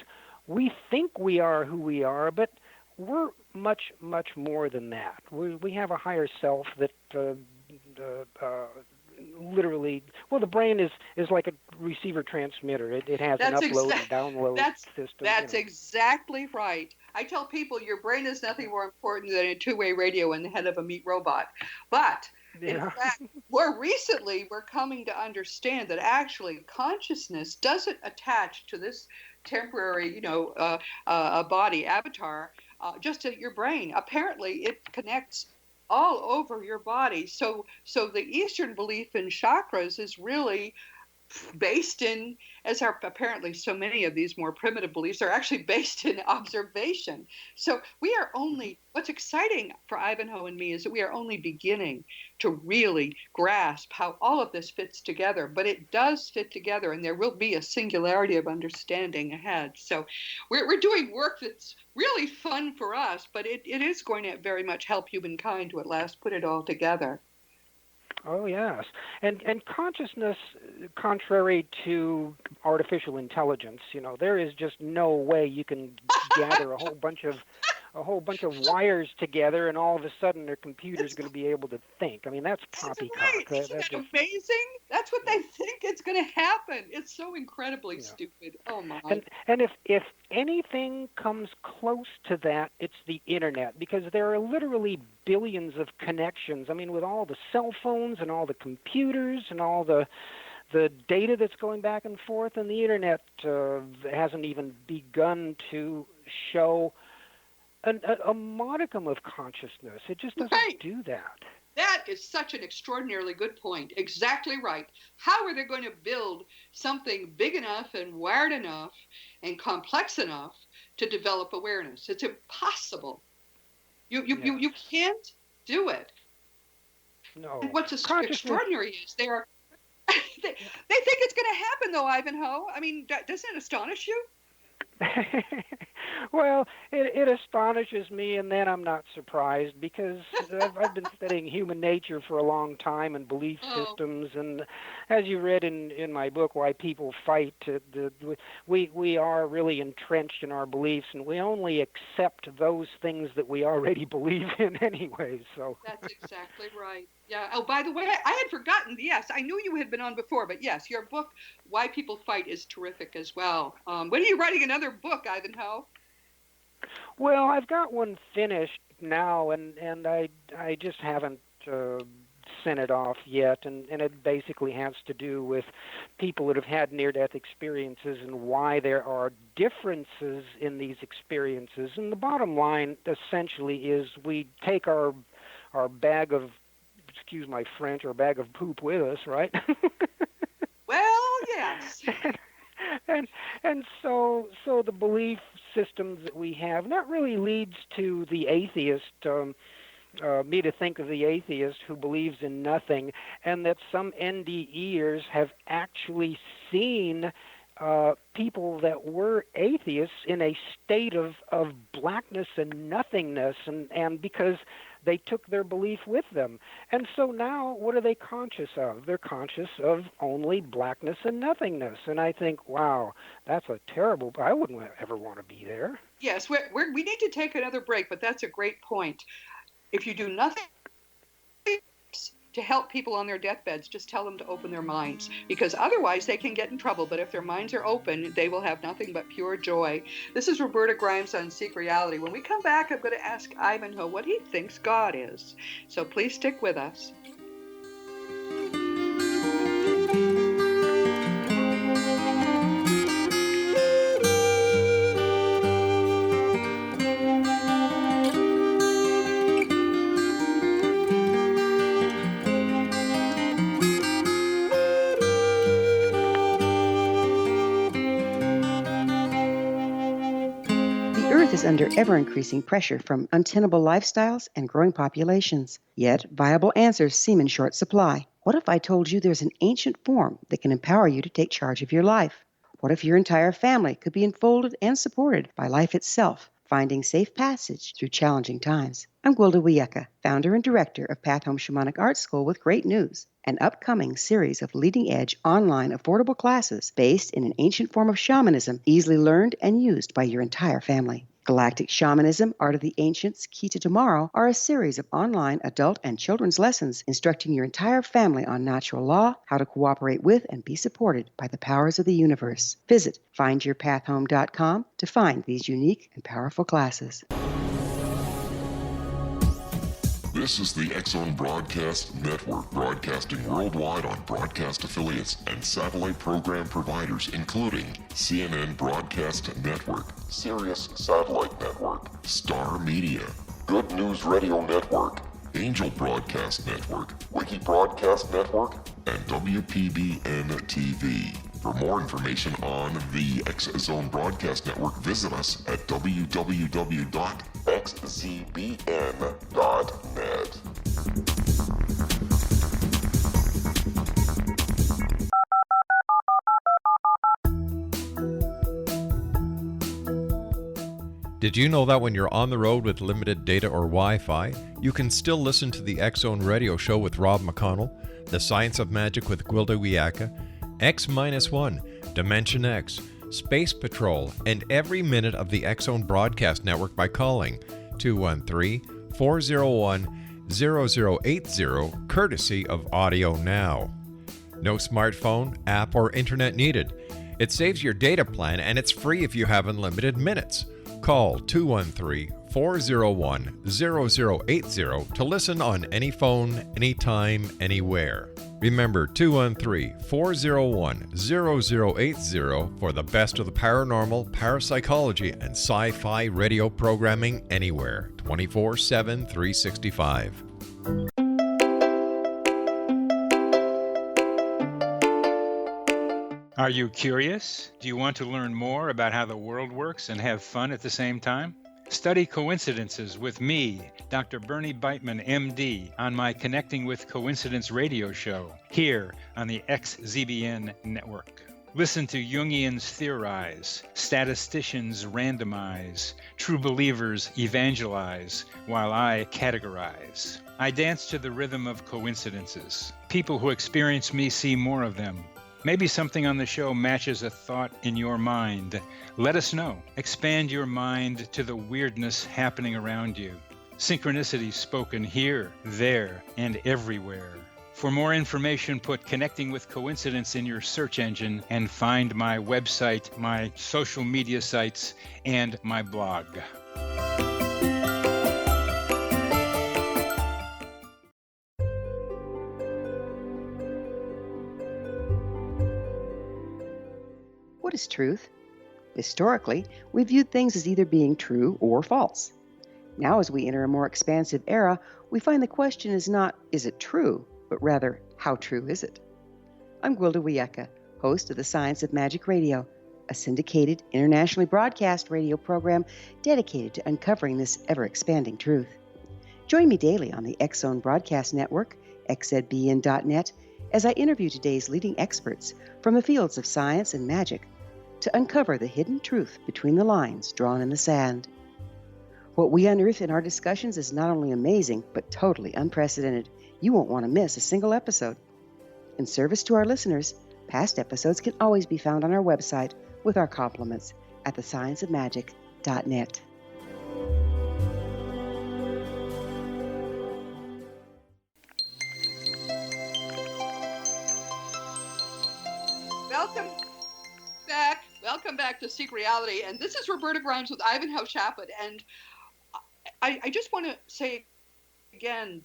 we think we are who we are, but we're much, much more than that. We have a higher self that literally, the brain is like a receiver transmitter. It has an upload and download system. That's exactly right. I tell people your brain is nothing more important than a two-way radio in the head of a meat robot. But in fact, more recently, we're coming to understand that actually consciousness doesn't attach to this temporary, body avatar, just to your brain. Apparently, it connects all over your body. So the Eastern belief in chakras is really based in, as are apparently so many of these more primitive beliefs, are actually based in observation. So we are only, what's exciting for Ivanhoe and me is that we are only beginning to really grasp how all of this fits together. But it does fit together, and there will be a singularity of understanding ahead. So we're doing work that's really fun for us, but it is going to very much help humankind to at last put it all together. Oh, yes. And consciousness, contrary to artificial intelligence, there is just no way you can gather a whole bunch of wires together and all of a sudden their computer's going to be able to think. I mean, that's poppycock. Right. Isn't that amazing? That's what they think it's going to happen. It's so incredibly stupid. Oh, my. And if anything comes close to that, it's the Internet, because there are literally billions of connections. I mean, with all the cell phones and all the computers and all the data that's going back and forth, and the Internet hasn't even begun to show a modicum of consciousness. It just doesn't do that. That is such an extraordinarily good point. Exactly right. How are they going to build something big enough and wired enough and complex enough to develop awareness? It's impossible. You can't do it. No. And what's extraordinary is they think it's going to happen, though, Ivanhoe. I mean, doesn't it astonish you? Well, it astonishes me, and then I'm not surprised, because I've been studying human nature for a long time and belief systems, and as you read in my book, Why People Fight, we are really entrenched in our beliefs, and we only accept those things that we already believe in anyway. So that's exactly right. Yeah. Oh, by the way, I had forgotten. Yes, I knew you had been on before, but yes, your book, Why People Fight, is terrific as well. When are you writing another book, Ivanhoe? Well, I've got one finished now, and I just haven't sent it off yet, and it basically has to do with people that have had near-death experiences and why there are differences in these experiences. And the bottom line, essentially, is we take our bag of, excuse my French, our bag of poop with us, right? Well, yes. And so the belief systems that we have, and that really leads to the atheist, me to think of the atheist who believes in nothing, and that some NDEers have actually seen people that were atheists in a state of blackness and nothingness, and because they took their belief with them. And so now, what are they conscious of? They're conscious of only blackness and nothingness. And I think, wow, that's a terrible, I wouldn't ever want to be there. Yes, we need to take another break, but that's a great point. If you do nothing to help people on their deathbeds, just tell them to open their minds, because otherwise they can get in trouble. But if their minds are open, they will have nothing but pure joy. This is Roberta Grimes on Seek Reality. When we come back, I'm going to ask Ivanhoe what he thinks God is. So please stick with us. Is under ever-increasing pressure from untenable lifestyles and growing populations. Yet, viable answers seem in short supply. What if I told you there's an ancient form that can empower you to take charge of your life? What if your entire family could be enfolded and supported by life itself, finding safe passage through challenging times? I'm Gwilda Wiyaka, founder and director of Path Home Shamanic Art School, with great news: an upcoming series of leading-edge online affordable classes based in an ancient form of shamanism, easily learned and used by your entire family. Galactic Shamanism, Art of the Ancients, Key to Tomorrow are a series of online adult and children's lessons instructing your entire family on natural law, how to cooperate with and be supported by the powers of the universe. Visit findyourpathhome.com to find these unique and powerful classes. This is the X-Zone Broadcast Network, broadcasting worldwide on broadcast affiliates and satellite program providers, including CNN Broadcast Network, Sirius Satellite Network, Star Media, Good News Radio Network, Angel Broadcast Network, Wiki Broadcast Network, and WPBN TV. For more information on the X-Zone Broadcast Network, visit us at www.xzbn.net. Did you know that when you're on the road with limited data or Wi-Fi, you can still listen to the X-Zone Radio Show with Rob McConnell, The Science of Magic with Gwilda Wiyaka, X-1, Dimension X, Space Patrol, and every minute of the X-Zone Broadcast Network by calling 213-401-0080, courtesy of Audio Now. No smartphone, app, or internet needed. It saves your data plan, and it's free if you have unlimited minutes. Call 213-401-0080 to listen on any phone, anytime, anywhere. Remember 213-401-0080 for the best of the paranormal, parapsychology, and sci-fi radio programming anywhere, 24/7, 365. Are you curious? Do you want to learn more about how the world works and have fun at the same time? Study coincidences with me, Dr. Bernie Beitman, MD, on my Connecting with Coincidence radio show, here on the XZBN network. Listen to Jungians theorize, statisticians randomize, true believers evangelize, while I categorize. I dance to the rhythm of coincidences. People who experience me see more of them. Maybe something on the show matches a thought in your mind. Let us know. Expand your mind to the weirdness happening around you. Synchronicity spoken here, there, and everywhere. For more information, put Connecting with Coincidence in your search engine and find my website, my social media sites, and my blog. What is truth? Historically, we viewed things as either being true or false. Now, as we enter a more expansive era, we find the question is not, is it true, but rather, how true is it? I'm Gwilda Wiyaka, host of the Science of Magic Radio, a syndicated, internationally broadcast radio program dedicated to uncovering this ever-expanding truth. Join me daily on the X-Zone Broadcast Network, xzbn.net, as I interview today's leading experts from the fields of science and magic to uncover the hidden truth between the lines drawn in the sand. What we unearth in our discussions is not only amazing, but totally unprecedented. You won't want to miss a single episode. In service to our listeners, past episodes can always be found on our website with our compliments at thescienceofmagic.net. Welcome back to Seek Reality, and this is Roberta Grimes with Ivanhoe Chaput, and I just want to say again,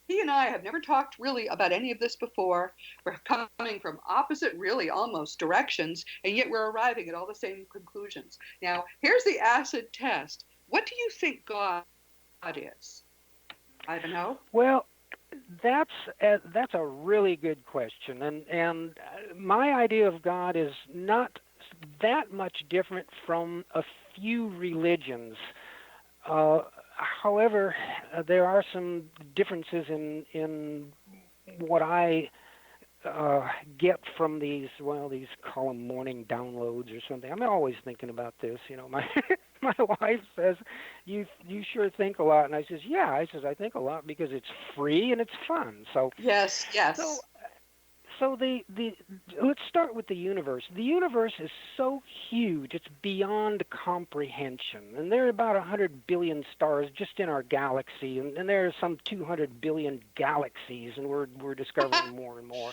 he and I have never talked really about any of this before. We're coming from opposite, really almost directions, and yet we're arriving at all the same conclusions. Now, here's the acid test. What do you think God is, Ivanhoe? Well, that's a really good question, and my idea of God is not that much different from a few religions. However, there are some differences in what I get from these, well, these call them morning downloads or something. I'm always thinking about this. My my wife says, "You sure think a lot," and I says, "Yeah." I says, "I think a lot because it's free and it's fun." So Yes, so yes. so let's start with the universe. The universe is so huge, it's beyond comprehension. And there are about 100 billion stars just in our galaxy, and there are some 200 billion galaxies, and we're discovering more and more.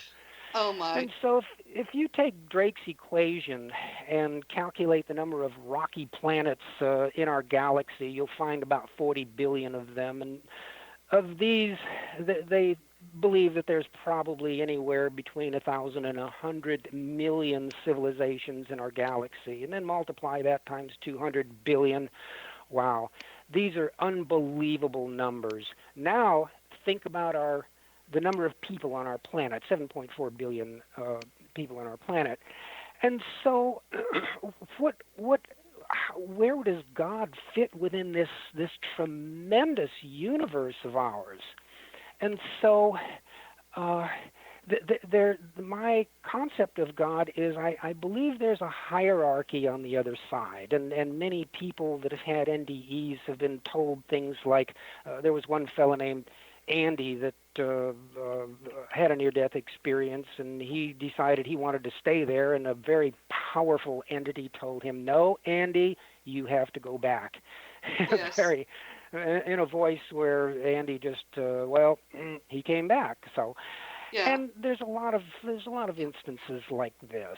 Oh my. And so if you take Drake's equation and calculate the number of rocky planets in our galaxy, you'll find about 40 billion of them. And of these, they believe that there's probably anywhere between 1,000 and 100 million civilizations in our galaxy. And then multiply that times 200 billion. Wow. These are unbelievable numbers. Now, think about the number of people on our planet, 7.4 billion people on our planet. And so where does God fit within this tremendous universe of ours? And so my concept of God is I believe there's a hierarchy on the other side, and many people that have had NDEs have been told things like, there was one fellow named Andy that had a near-death experience, and he decided he wanted to stay there, and a very powerful entity told him, "No, Andy, you have to go back." Yes. Very, in a voice where Andy just, he came back. So, Yeah. and there's a lot of instances like this.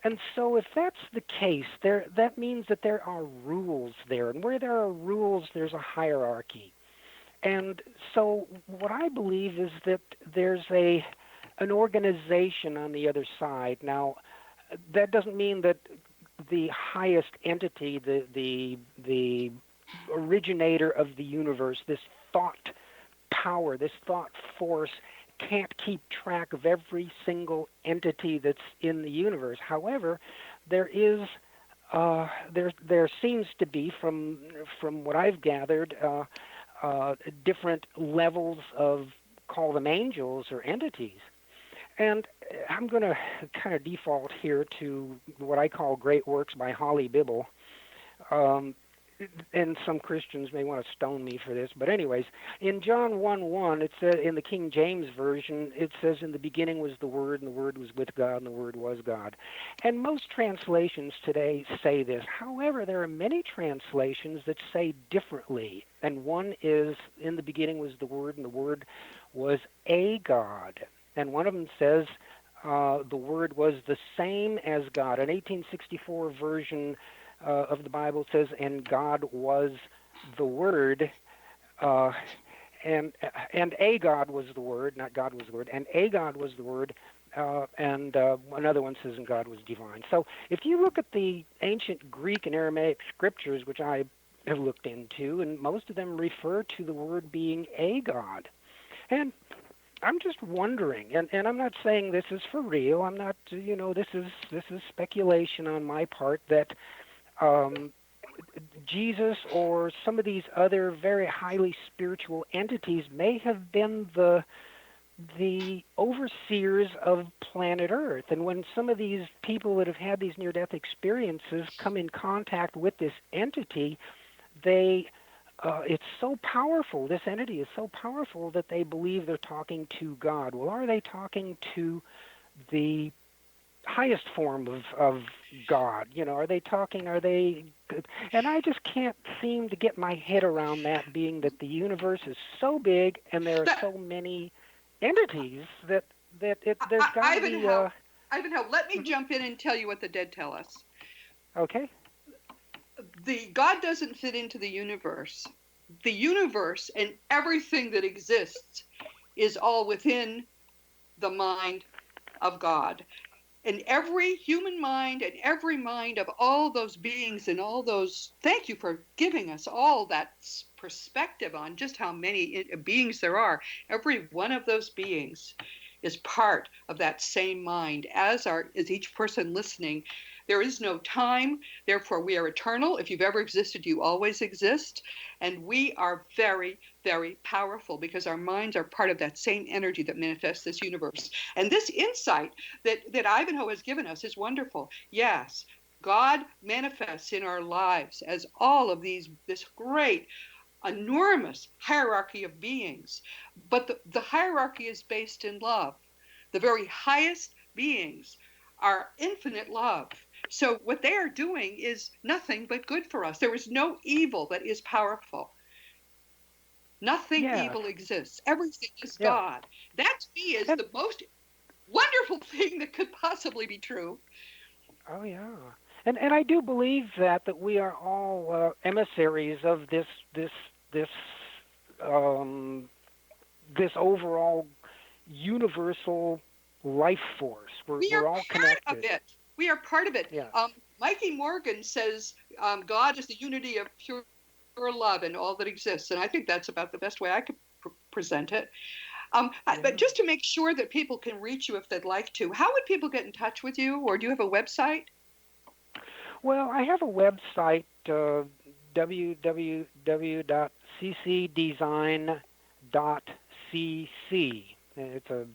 And so if that's the case, that means that there are rules there, and where there are rules, there's a hierarchy. And so what I believe is that there's an organization on the other side. Now, that doesn't mean that the highest entity, the originator of the universe, this thought power, this thought force, can't keep track of every single entity that's in the universe. However, there seems to be, from what I've gathered, different levels of, call them angels or entities. And I'm going to kind of default here to what I call Great Works by Holly Bibble. And some Christians may want to stone me for this, but anyways, in John 1:1, it says, in the King James Version, it says, "In the beginning was the Word, and the Word was with God, and the Word was God." And most translations today say this. However, there are many translations that say differently. And one is, "In the beginning was the Word, and the Word was a God." And one of them says, "The Word was the same as God." An 1864 version of the Bible says, "And God was the Word," and a God was the Word, not God was the Word, and a God was the Word, and another one says, "And God was divine." So if you look at the ancient Greek and Aramaic scriptures, which I have looked into, and most of them refer to the Word being a God. And I'm just wondering, and I'm not saying this is for real. I'm not, this is speculation on my part, that Jesus or some of these other very highly spiritual entities may have been the overseers of planet Earth. And when some of these people that have had these near-death experiences come in contact with this entity, it's so powerful, this entity is so powerful that they believe they're talking to God. Well, are they talking to the highest form of God? Are they, and I just can't seem to get my head around that, being that the universe is so big and there are so many entities that there's got to be... Ivanhoe, let me jump in and tell you what the dead tell us. Okay. The God doesn't fit into the universe. The universe and everything that exists is all within the mind of God. And every human mind and every mind of all those beings and all those, thank you for giving us all that perspective on just how many beings there are. Every one of those beings is part of that same mind, as each person listening. There is no time, therefore we are eternal. If you've ever existed, you always exist. And we are very, very powerful because our minds are part of that same energy that manifests this universe. And this insight that Ivanhoe has given us is wonderful. Yes, God manifests in our lives as all of this great, enormous hierarchy of beings. But the hierarchy is based in love. The very highest beings are infinite love. So what they are doing is nothing but good for us. There is no evil that is powerful. Nothing Yes. evil exists. Everything is Yeah. God. That to me is the most wonderful thing that could possibly be true. Oh yeah, and I do believe that we are all emissaries of this um, this overall universal life force. We are We're all part of connected. it. We are part of it. Yeah. Mikey Morgan says God is the unity of pure love and all that exists, and I think that's about the best way I could present it. But just to make sure that people can reach you if they'd like to, how would people get in touch with you, or do you have a website? Well, I have a website, www.ccdesign.cc. It's a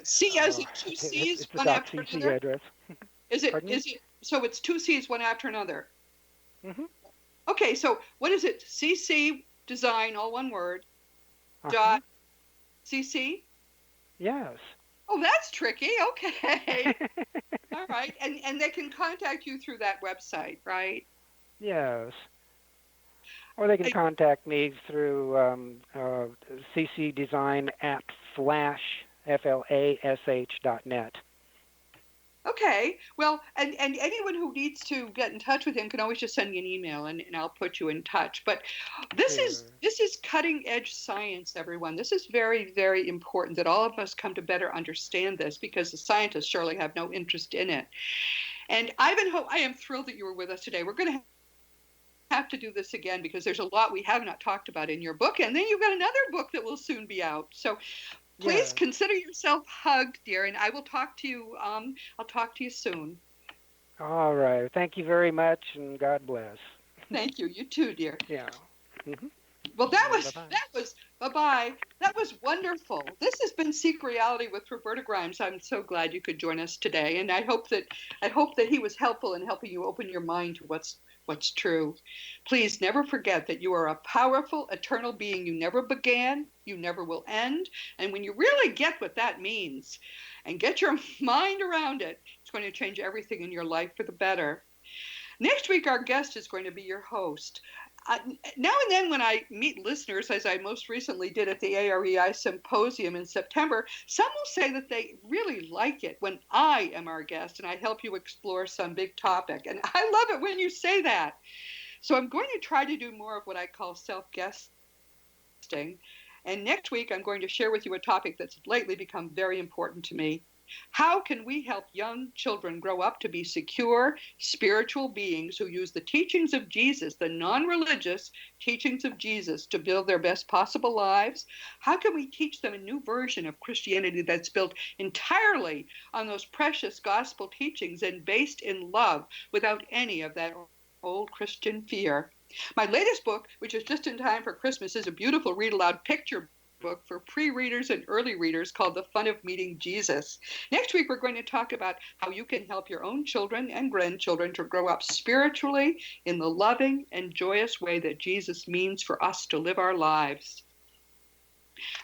C as in two C's, it's a one after .cc another. address. Is it? Pardon me? Is it? So it's two C's, one after another. Mm-hmm. Okay, so what is it? CC design, all one word. Uh-huh. .cc. Yes. Oh, that's tricky. Okay. All right, and they can contact you through that website, right? Yes. Or they can contact me through ccdesign@flash.net. Okay. Well, and anyone who needs to get in touch with him can always just send me an email, and I'll put you in touch. But this is cutting edge science, everyone. This is very, very important that all of us come to better understand this, because the scientists surely have no interest in it. And Ivanhoe, I am thrilled that you were with us today. We're going to have to do this again because there's a lot we have not talked about in your book, and then you've got another book that will soon be out. So please consider yourself hugged, dear, and I will talk to you. I'll talk to you soon. All right. Thank you very much, and God bless. Thank you. You too, dear. Yeah. Mm-hmm. Well, Bye-bye. bye-bye. That was wonderful. This has been Seek Reality with Roberta Grimes. I'm so glad you could join us today, and I hope that he was helpful in helping you open your mind to what's true. Please never forget that you are a powerful, eternal being. You never began, you never will end. And when you really get what that means and get your mind around it, it's going to change everything in your life for the better. Next week, our guest is going to be your host. Now and then when I meet listeners, as I most recently did at the AREI Symposium in September, some will say that they really like it when I am our guest and I help you explore some big topic. And I love it when you say that. So I'm going to try to do more of what I call self-guesting. And next week, I'm going to share with you a topic that's lately become very important to me. How can we help young children grow up to be secure, spiritual beings who use the teachings of Jesus, the non-religious teachings of Jesus, to build their best possible lives? How can we teach them a new version of Christianity that's built entirely on those precious gospel teachings and based in love without any of that old Christian fear? My latest book, which is just in time for Christmas, is a beautiful read-aloud picture book for pre-readers and early readers called The Fun of Meeting Jesus. Next week, we're going to talk about how you can help your own children and grandchildren to grow up spiritually in the loving and joyous way that Jesus means for us to live our lives.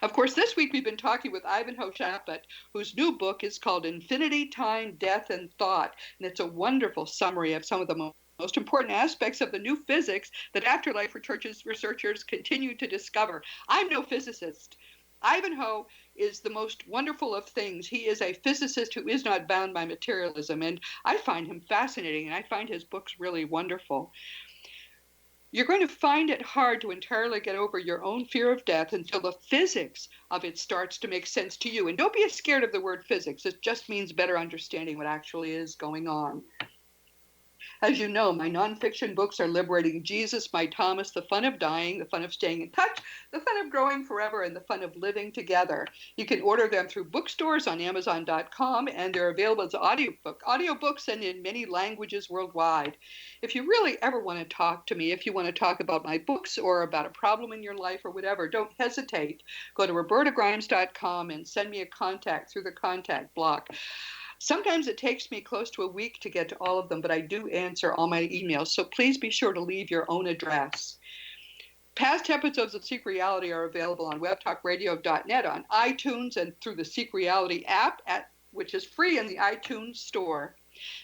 Of course, this week we've been talking with Ivanhoe Chaput, whose new book is called Infinity, Time, Death, and Thought. And it's a wonderful summary of some of the most important aspects of the new physics that afterlife researchers continue to discover. I'm no physicist. Ivanhoe is the most wonderful of things. He is a physicist who is not bound by materialism, and I find him fascinating, and I find his books really wonderful. You're going to find it hard to entirely get over your own fear of death until the physics of it starts to make sense to you. And don't be scared of the word physics. It just means better understanding what actually is going on. As you know, my nonfiction books are Liberating Jesus, My Thomas, The Fun of Dying, The Fun of Staying in Touch, The Fun of Growing Forever, and The Fun of Living Together. You can order them through bookstores on Amazon.com, and they're available as audiobooks and in many languages worldwide. If you really ever want to talk to me, if you want to talk about my books or about a problem in your life or whatever, don't hesitate. Go to robertagrimes.com and send me a contact through the contact block. Sometimes it takes me close to a week to get to all of them, but I do answer all my emails, so please be sure to leave your own address. Past episodes of Seek Reality are available on webtalkradio.net, on iTunes, and through the Seek Reality app, which is free in the iTunes store.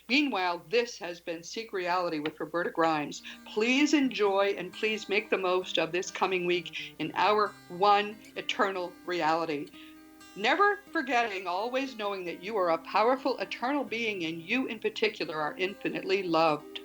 Meanwhile, this has been Seek Reality with Roberta Grimes. Please enjoy and please make the most of this coming week in our one eternal reality. Never forgetting, always knowing that you are a powerful, eternal being, and you in particular are infinitely loved.